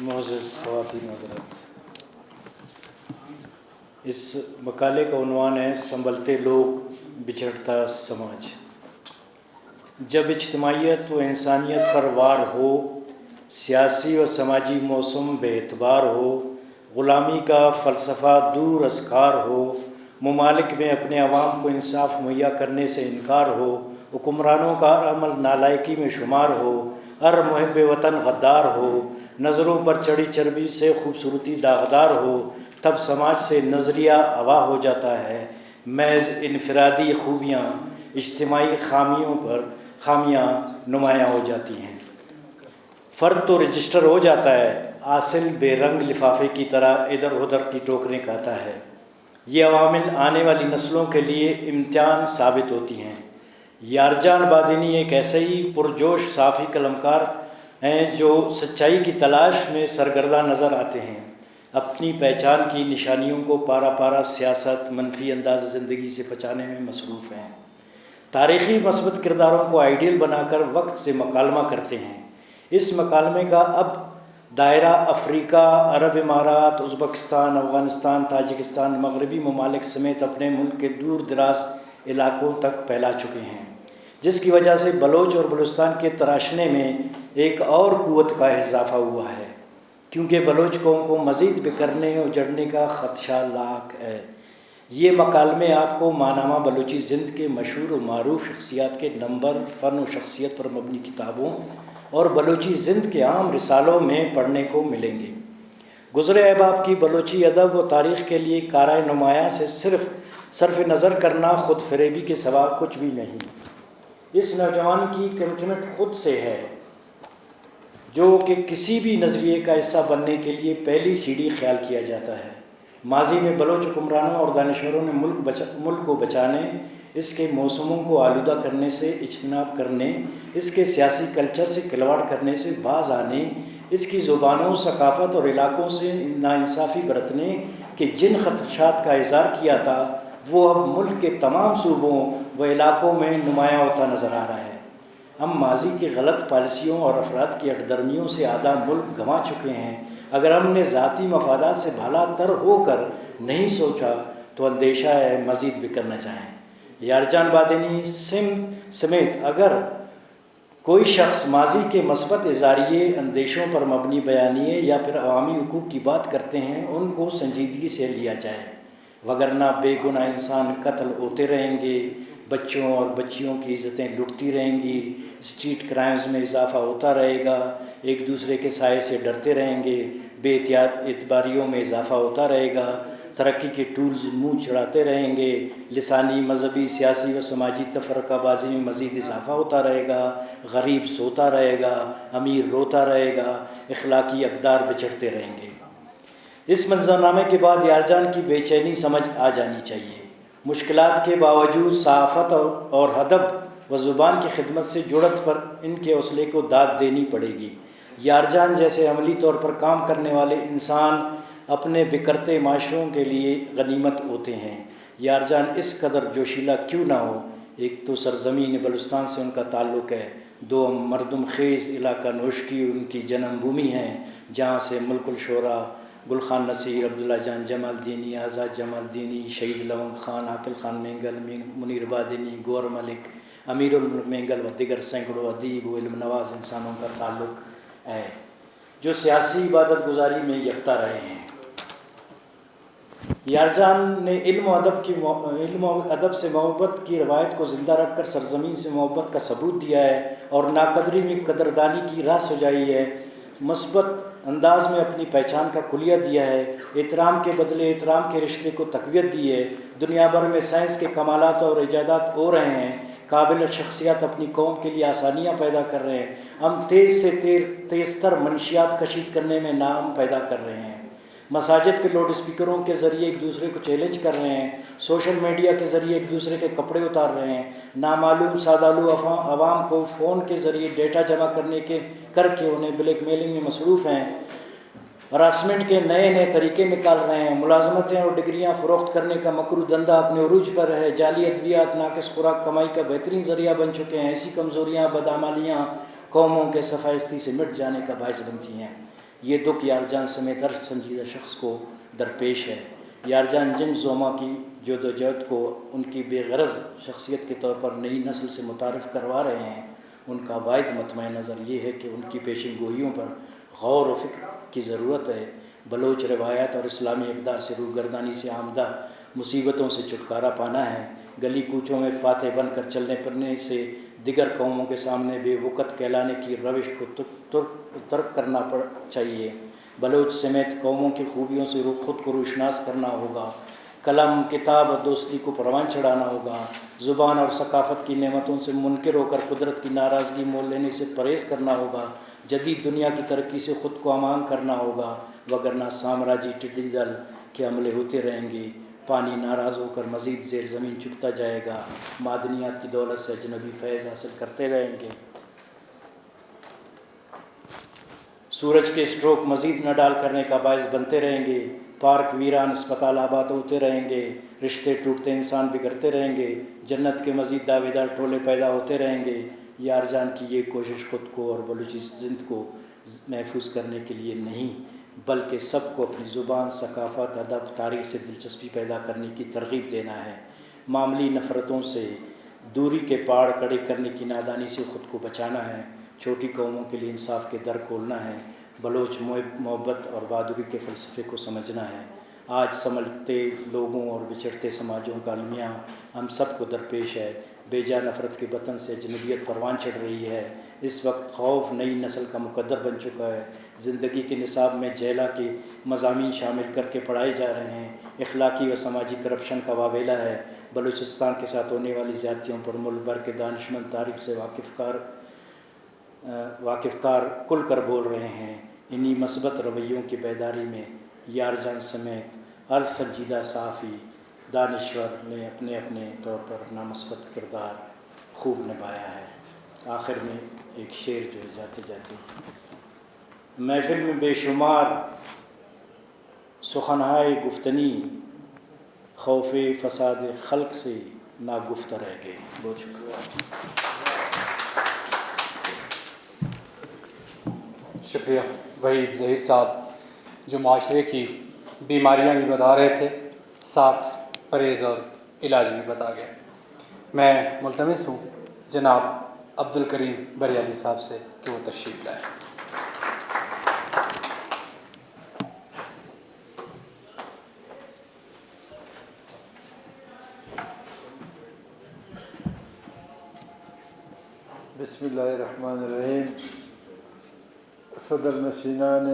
معزز خواتین حضرات، اس مقالے کا عنوان ہے سنبھلتے لوگ بچھڑتا سماج۔ جب اجتماعیت و انسانیت پر وار ہو، سیاسی و سماجی موسم بے اعتبار ہو، غلامی کا فلسفہ دور از کار ہو، ممالک میں اپنے عوام کو انصاف مہیا کرنے سے انکار ہو، حکمرانوں کا عمل نالائکی میں شمار ہو، ہر محب وطن غدار ہو، نظروں پر چڑھی چربی سے خوبصورتی داغدار ہو، تب سماج سے نظریہ عوا ہو جاتا ہے۔ محض انفرادی خوبیاں اجتماعی خامیاں نمایاں ہو جاتی ہیں۔ فرد تو رجسٹر ہو جاتا ہے، اصل بے رنگ لفافے کی طرح ادھر ادھر کی ٹوکریں کھاتا ہے۔ یہ عوامل آنے والی نسلوں کے لیے امتحان ثابت ہوتی ہیں۔ یارجان بادینی ایک ایسے ہی پرجوش صحافی قلمکار ہیں جو سچائی کی تلاش میں سرگرداں نظر آتے ہیں، اپنی پہچان کی نشانیوں کو پارا پارا سیاست منفی انداز زندگی سے بچانے میں مصروف ہیں، تاریخی مثبت کرداروں کو آئیڈیل بنا کر وقت سے مکالمہ کرتے ہیں۔ اس مکالمے کا اب دائرہ افریقہ، عرب امارات، ازبکستان، افغانستان، تاجکستان، مغربی ممالک سمیت اپنے ملک کے دور دراز علاقوں تک پھیلا چکے ہیں، جس کی وجہ سے بلوچ اور بلوچستان کے تراشنے میں ایک اور قوت کا اضافہ ہوا ہے، کیونکہ بلوچ قوم کو مزید بکھرنے اور اجڑنے کا خدشہ لاحق ہے۔ یہ مکالمے آپ کو ماہنامہ بلوچی زند کے مشہور و معروف شخصیات کے نمبر، فن و شخصیت پر مبنی کتابوں اور بلوچی زند کے عام رسالوں میں پڑھنے کو ملیں گے۔ گزرے احباب کی بلوچی ادب و تاریخ کے لیے کارۂ نمایاں سے صرف صرف نظر کرنا خود فریبی کے سوا کچھ بھی نہیں۔ اس نوجوان کی کمٹمنٹ خود سے ہے، جو کہ کسی بھی نظریے کا حصہ بننے کے لیے پہلی سیڑھی خیال کیا جاتا ہے۔ ماضی میں بلوچ حکمرانوں اور دانشوروں نے ملک کو بچانے، اس کے موسموں کو آلودہ کرنے سے اجتناب کرنے، اس کے سیاسی کلچر سے کھلواڑ کرنے سے باز آنے، اس کی زبانوں، ثقافت اور علاقوں سے ناانصافی برتنے کے جن خدشات کا اظہار کیا تھا، وہ اب ملک کے تمام صوبوں و علاقوں میں نمایاں ہوتا نظر آ رہا ہے۔ ہم ماضی کی غلط پالیسیوں اور افراد کی ہٹدرمیوں سے آدھا ملک گنوا چکے ہیں۔ اگر ہم نے ذاتی مفادات سے بالا تر ہو کر نہیں سوچا تو اندیشہ ہے مزید بکھرنا چاہیں۔ یارجان بادینی سمیت اگر کوئی شخص ماضی کے مثبت اظہاریے، اندیشوں پر مبنی بیانیے یا پھر عوامی حقوق کی بات کرتے ہیں، ان کو سنجیدگی سے لیا جائے، وگرنہ بے گناہ انسان قتل ہوتے رہیں گے، بچوں اور بچیوں کی عزتیں لٹتی رہیں گی، اسٹریٹ کرائمز میں اضافہ ہوتا رہے گا، ایک دوسرے کے سائے سے ڈرتے رہیں گے، بے اعتباریوں میں اضافہ ہوتا رہے گا، ترقی کے ٹولز منہ چڑھاتے رہیں گے، لسانی، مذہبی، سیاسی و سماجی تفرقہ بازی میں مزید اضافہ ہوتا رہے گا، غریب سوتا رہے گا، امیر روتا رہے گا، اخلاقی اقدار بچھڑتے رہیں گے۔ اس منظرنامے کے بعد یارجان کی بے چینی سمجھ آ جانی چاہیے۔ مشکلات کے باوجود صحافت اور ادب و زبان کی خدمت سے جرأت پر ان کے حوصلے کو داد دینی پڑے گی۔ یارجان جیسے عملی طور پر کام کرنے والے انسان اپنے بکھرتے معاشروں کے لیے غنیمت ہوتے ہیں۔ یارجان اس قدر جوشیلا کیوں نہ ہو؟ ایک تو سرزمین بلوچستان سے ان کا تعلق ہے، دو مردم خیز علاقہ نوشکی ان کی جنم بھومی ہے، جہاں سے ملک الشعراء گل خان نصیر، عبداللہ جان جمال دینی، آزاد جمال دینی، شہید لونگ خان، عاقل خان مینگل، منیر بادینی، گور ملک، امیر الملک مینگل و دیگر سینکڑوں ادیب و علم نواز انسانوں کا تعلق ہے، جو سیاسی عبادت گزاری میں یکتا رہے ہیں۔ یارجان نے علم و ادب سے محبت کی روایت کو زندہ رکھ کر سرزمین سے محبت کا ثبوت دیا ہے اور ناقدری میں قدردانی کی راہ سجائی ہے، مثبت انداز میں اپنی پہچان کا کلیہ دیا ہے، احترام کے بدلے احترام کے رشتے کو تقویت دی ہے۔ دنیا بھر میں سائنس کے کمالات اور ایجادات ہو رہے ہیں، قابل شخصیات اپنی قوم کے لیے آسانیاں پیدا کر رہے ہیں، ہم تیز سے تیز تر منشیات کشید کرنے میں نام پیدا کر رہے ہیں، مساجد کے لاؤڈ اسپیکروں کے ذریعے ایک دوسرے کو چیلنج کر رہے ہیں، سوشل میڈیا کے ذریعے ایک دوسرے کے کپڑے اتار رہے ہیں، نامعلوم سادالو عوام کو فون کے ذریعے ڈیٹا جمع کر کے انہیں بلیک میلنگ میں مصروف ہیں، ہراسمنٹ کے نئے نئے طریقے نکال رہے ہیں، ملازمتیں اور ڈگریاں فروخت کرنے کا مکرو دھندا اپنے عروج پر ہے، جعلی ادویات ناقص خوراک کمائی کا بہترین ذریعہ بن چکے ہیں۔ ایسی کمزوریاں، بدعمالیاں قوموں کے صفائستی سے مٹ جانے کا باعث بنتی ہیں۔ یہ دکھ یارجان سمیت ہر سنجیدہ شخص کو درپیش ہے۔ یارجان جن زوما کی جدوجہد کو ان کی بے غرض شخصیت کے طور پر نئی نسل سے متعارف کروا رہے ہیں، ان کا واحد مطمع نظر یہ ہے کہ ان کی پیشین گوئیوں پر غور و فکر کی ضرورت ہے۔ بلوچ روایات اور اسلامی اقدار سے روگردانی سے آمدہ مصیبتوں سے چھٹکارا پانا ہے۔ گلی کوچوں میں فاتح بن کر چلنے پھرنے سے دیگر قوموں کے سامنے بے وقت کہلانے کی روش کو ترک کرنا چاہیے۔ بلوچ سمیت قوموں کی خوبیوں سے خود کو روشناس کرنا ہوگا۔ قلم، کتاب اور دوستی کو پروان چڑھانا ہوگا۔ زبان اور ثقافت کی نعمتوں سے منکر ہو کر قدرت کی ناراضگی مول لینے سے پرہیز کرنا ہوگا۔ جدید دنیا کی ترقی سے خود کو امان کرنا ہوگا، وگرنہ سامراجی ٹڈی دل کے حملے ہوتے رہیں گے، پانی ناراض ہو کر مزید زیر زمین چکتا جائے گا، معدنیات کی دولت سے اجنبی فیض حاصل کرتے رہیں گے، سورج کے اسٹروک مزید نہ ڈال کرنے کا باعث بنتے رہیں گے، پارک ویران، اسپتال آباد ہوتے رہیں گے، رشتے ٹوٹتے، انسان بگڑتے رہیں گے، جنت کے مزید دعوے دار ٹولے پیدا ہوتے رہیں گے۔ یارجان کی یہ کوشش خود کو اور بلوچی زند کو محفوظ کرنے کے لیے نہیں، بلکہ سب کو اپنی زبان، ثقافت، ادب، تاریخ سے دلچسپی پیدا کرنے کی ترغیب دینا ہے۔ معمولی نفرتوں سے دوری کے پہاڑ کھڑے کرنے کی نادانی سے خود کو بچانا ہے، چھوٹی قوموں کے لیے انصاف کے در کھولنا ہے، بلوچ محبت اور بہادری کے فلسفے کو سمجھنا ہے۔ آج سنبھلتے لوگوں اور بچھڑتے سماجوں کا المیہ ہم سب کو درپیش ہے۔ بے جا نفرت کے وطن سے اجنبیت پروان چڑھ رہی ہے۔ اس وقت خوف نئی نسل کا مقدر بن چکا ہے۔ زندگی کے نصاب میں جیلا کے مضامین شامل کر کے پڑھائے جا رہے ہیں۔ اخلاقی و سماجی کرپشن کا واویلا ہے۔ بلوچستان کے ساتھ ہونے والی زیادتیوں پر ملک بھر کے دانشمند تاریخ سے واقف کار کھل کر بول رہے ہیں۔ انہی مثبت رویوں کی بیداری میں یارجان سمیت ہر سنجیدہ صحافی دانشور نے اپنے اپنے طور پر اپنا مثبت کردار خوب نبھایا ہے۔ آخر میں ایک شعر جو جاتے جاتے محفل میں بے شمار سخنہائے گفتنی، خوف فساد خلق سے ناگفتہ رہ گئے۔ بہت شکریہ وحید ظہیر صاحب، جو معاشرے کی بیماریاں بھی بتا رہے تھے، ساتھ پرہیز اور علاج بھی بتا گئے۔ میں ملتمس ہوں جناب عبدالکریم بریالی صاحب سے کہ وہ تشریف لائیں۔ بسم اللہ الرحمن الرحیم۔ صدر نشینان